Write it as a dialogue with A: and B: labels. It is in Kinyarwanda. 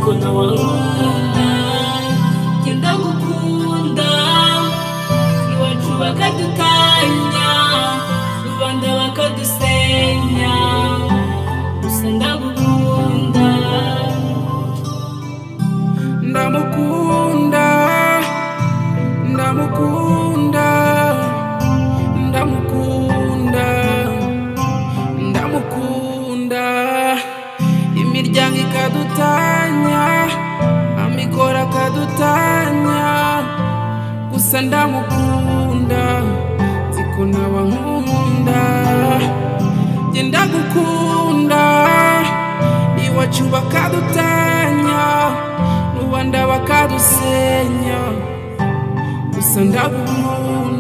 A: zikona wankunda genda gukunda iwacu bakadutanya rubanda bakadusenya gusa ndagukunda
B: ndamukunda ndamukunda ndamukunda ndamukunda imiryango ikadutanya amikoro akadutanya gusa ndamukunda nziko nawe nkunda njye ndagukunda iwacu bakadutanya rubanda bakadusenya gusa ndagukunda